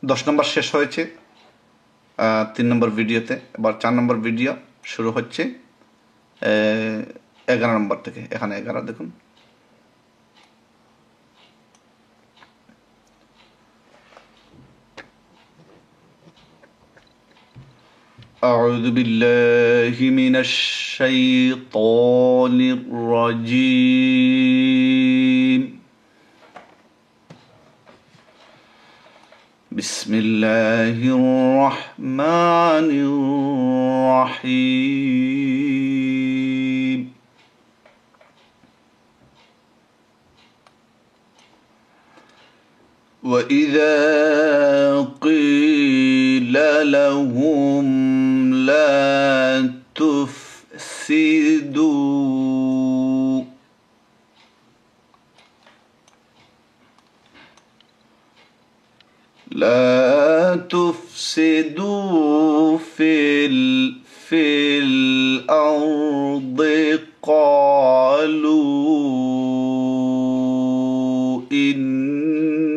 10 নম্বর শেষ হয়েছে 3 নম্বর ভিডিওতে। এবার 4 নম্বর ভিডিও শুরু হচ্ছে 11 নম্বর থেকে। এখানে 11 দেখুন। أعوذ بالله من الشيطان الرجيم بسم الله الرحمن الرحيم وإذا قيل لهم لا تفسدوا في الأرض قالوا إنما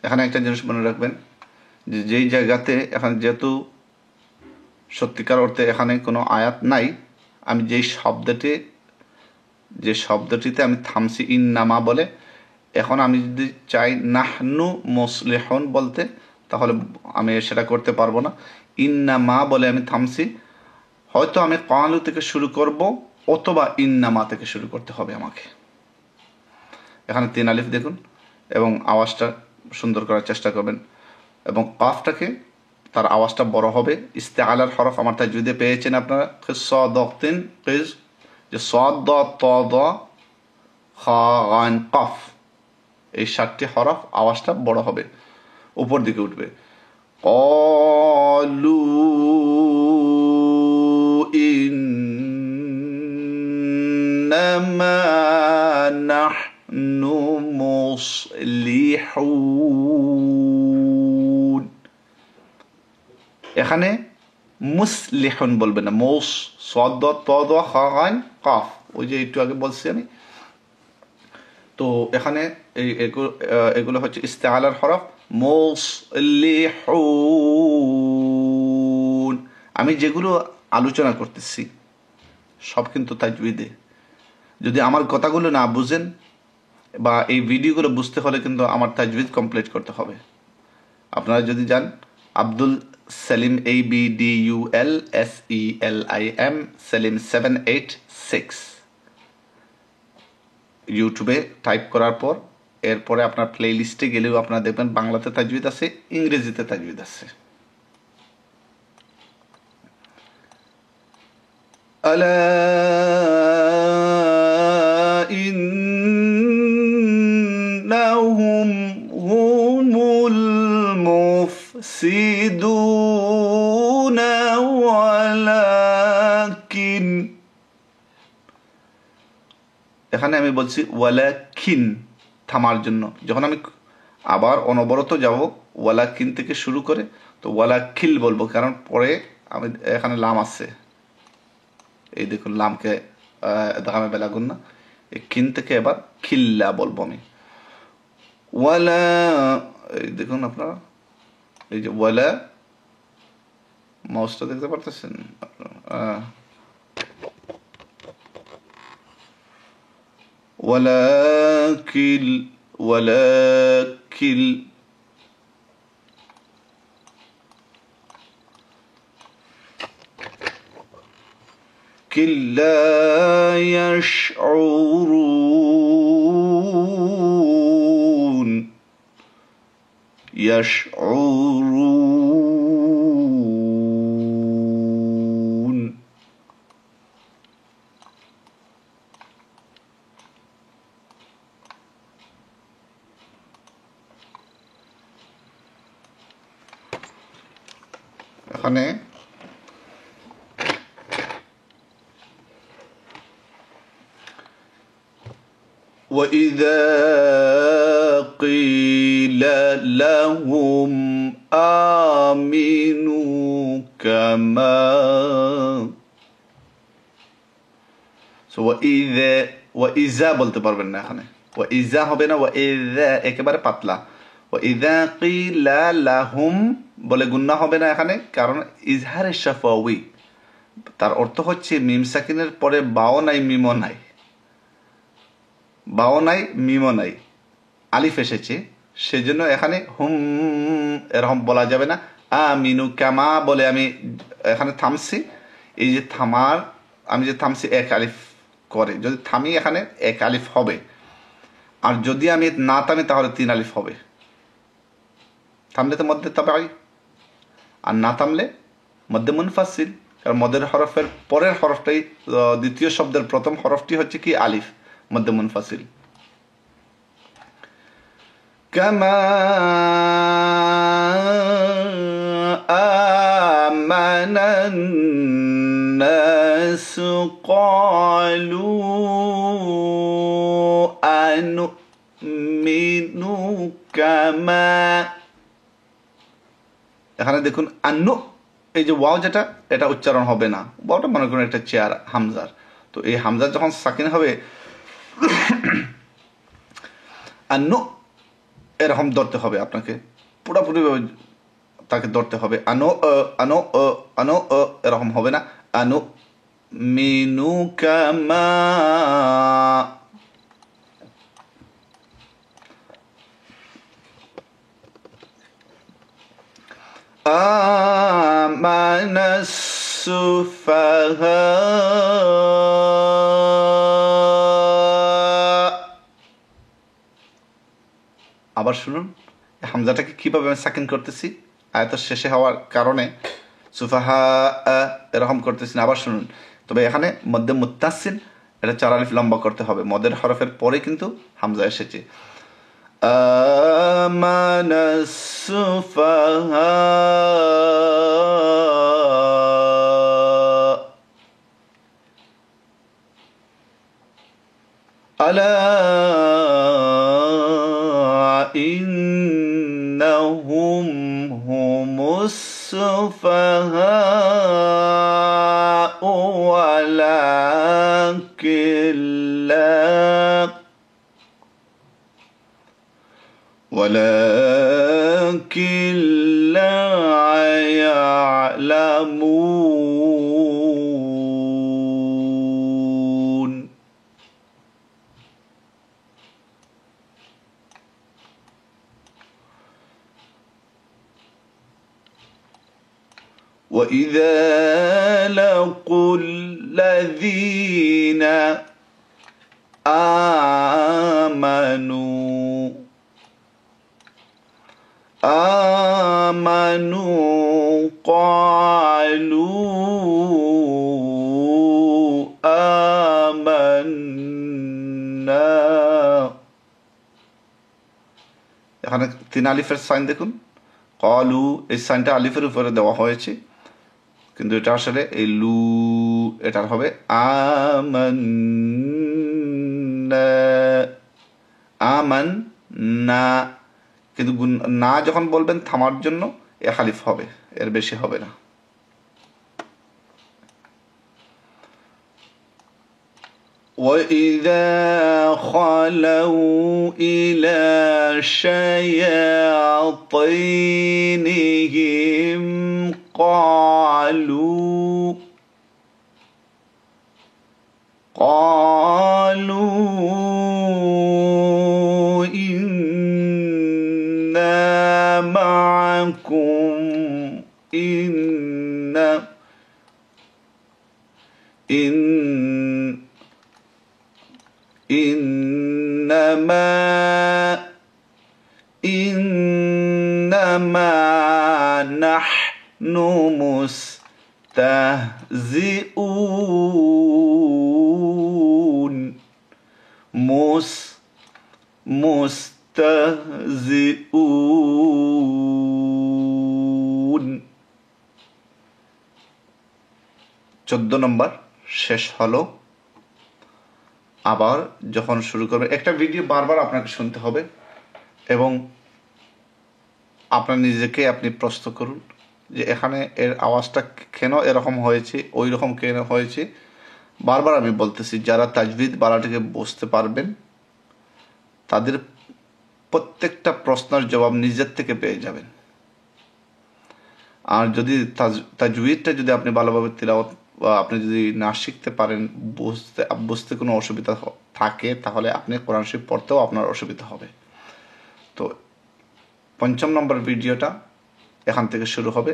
এখানে একটা জিনিস মনে রাখবেন যে যেই জায়গাতে এখানে যেহেতু সত্যিকার অর্থে এখানে কোনো আয়াত নাই, আমি যে শব্দটিতে আমি থামছি ইন্নামা বলে, এখন আমি যদি চাই নাহনু মুসলিহুন বলতে, তাহলে আমি সেটা করতে পারবো না। ইন্নামা বলে আমি থামছি, হয়তো আমি কালু থেকে শুরু করব অথবা ইন্নামা থেকে শুরু করতে হবে আমাকে। এখানে 3 আলিফ দেখুন এবং আওয়াজটা সুন্দর করার চেষ্টা করবেন এবং কাফটাকে তার আওয়াজটা বড় হবে। ইস্তেআলার হরফ আমার তাজউদে পেয়েছেন আপনারা, খিসাদাতিন কিজ, যে সাদ ত দ খা গান কাফ, এই 7টি হরফ আওয়াজটা বড় হবে, উপর দিকে উঠবে। ক্বালু ইন্নামা নাহনু মুসলিহুন, এখানে মুসলিহুন বলবে না, মৌস সাদ ত দ খা গান কাফ, ওই যে একটু আগে বলছি আমি। তো এখানে এগুলো হচ্ছে ইস্তেআলার হরফ। মুসলিহুন, আমি যেগুলো আলোচনা করতেছি সব কিন্তু তাজউইদে। যদি আমার কথাগুলো না বুঝেন বা এই ভিডিওগুলো বুঝতে হলে কিন্তু আমার তাজউইদ কমপ্লিট করতে হবে। আপনারা যদি যান আব্দুল সেলিম ABDULSELIM সেলিম 786 ইউটিউবে টাইপ করার পর এরপরে আপনার প্লে লিস্টে গেলেও আপনারা দেখবেন বাংলাতে তাজউইদ আছে, ইংরেজিতে তাজউইদ আছে। আলা ইন্নাহুম হুমুল মুফসিদুনা ওয়ালাকিন, এখানে আমি বলছি ওয়ালাকিন থামার জন্য। যখন আমি আবার অনবরত যাব ওয়ালাকিন থেকে শুরু করে, তো ওয়ালাকিল বলবো, কারণ পরে আমি এখানে লাম আছে, এই দেখুন লামকে দেখামে বেলাগুন না, এই কিন থেকে এবার খিল্লা বলবো আমি। ওয়ালা, এই দেখুন আপনারা এই যে ওয়ালা, মাউসটা দেখতে পারতেছেন ولكن لا يشعرون এখানে وَإِذَا قِيلَ لَهُمْ آمِنُوا كَمَا وَإِذَا বলতে পারবেন না এখানে, ওয়া ইজা হবে না, ওয়া ইজা একেবারে পাতলা। ওয়া ইজা কিলা লাহুম বলে গুন্না হবে না এখানে, কারণ ইজহারে শাফাউই, তার অর্থ হচ্ছে মিম সাকিনের পরে বাও নাই মিমও নাই, বাও নাই মিমও নাই, আলিফ এসেছে, সেজন্য এখানে হুম এরকম বলা যাবে না। আমিনু কামা বলে আমি এখানে থামছি, এই যে থামার আমি যে থামছি এক আলিফ করে, যদি থামি এখানে এক আলিফ হবে, আর যদি আমি না থামি তাহলে 3 আলিফ হবে। থামলে তো মধ্যে তাবাই, আর না থামলে মধ্যে মুনফাসিল, কারণ মধ্যের হরফের পরের হরফটাই দ্বিতীয় শব্দের প্রথম হরফটি হচ্ছে কি আলিফ, মধ্যে মুনফাসিল। কামা আমানান নাস ক্বালু আনুমিনু কামা, এখানে দেখুন আন্নু, এই যে ওয়াও যেটা, এটা উচ্চারণ হবে না, ওয়াওটা মনে করুন একটা চেয়ার হামজার, তো এই হামজার যখন সাকিন হবে আন্নু এরকম ধরতে হবে, আপনাকে পুরোপুরি তাকে ধরতে হবে। আনো আনো আনো এরকম হবে না, আনো মিনু কামা, আমানাস সুফাহা, আবার শুনুন হামজাটাকে কিভাবে আমি সাকিন করতেছি, আয়াতের শেষে হওয়ার কারণে সুফাহা এরকম করতেছি না, আবার শুনুন। তবে এখানে মধ্যে মুত্তাসিল, এটা 4 আলিফ লম্বা করতে হবে, মদের হরফের পরে কিন্তু হামজা এসেছে। আমানাস সুফাহা আলা ইন্নাহুম হুমুস সুফাহা ولكن لا يعلمون. وإذا لقوا الذين آمنوا قالوا آمنا, এখানে 3 আলিফের সাইন দেখুন, কলু এই সাইনটা আলিফের উপরে দেওয়া হয়েছে, কিন্তু এটা আসলে এই লু এটার হবে আমান্না, আমান না, কিন্তু না যখন বলবেন থামার জন্য এক আলিফ হবে, এর বেশি হবে না। وَإِذَا خَلَوْا إِلَى شَيَاطِينِهِمْ قَالُوا إِنَّا مَعَكُمْ إنما نحن مستهزئون. مستهزئون. 14 নম্বর শেষ হলো। আবার যখন শুরু করবে, একটা ভিডিও বারবার আপনাকে শুনতে হবে এবং আপনার নিজেকে আপনি প্রশ্ন করুন যে এখানে এর আওয়াজটা কেন এরকম হয়েছে, ওই রকম কেন হয়েছে। বারবার আমি বলতেছি, যারা তাজবিদ বালাটিকে বুঝতে পারবেন তাদের প্রত্যেকটা প্রশ্নের জবাব নিজের থেকে পেয়ে যাবেন। আর যদি তাজউইদটা যদি আপনি ভালোভাবে তিলাওয়াত বা আপনি যদি না শিখতে পারেন, বুঝতে কোনো অসুবিধা থাকে, তাহলে আপনি কোরআন শরীফ পড়তেও আপনার অসুবিধা হবে। তো ৫ম নম্বর ভিডিওটা এখান থেকে শুরু হবে।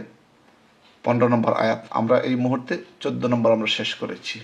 15 নম্বর আয়াত আমরা এই মুহূর্তে 14 নম্বর আমরা শেষ করেছি।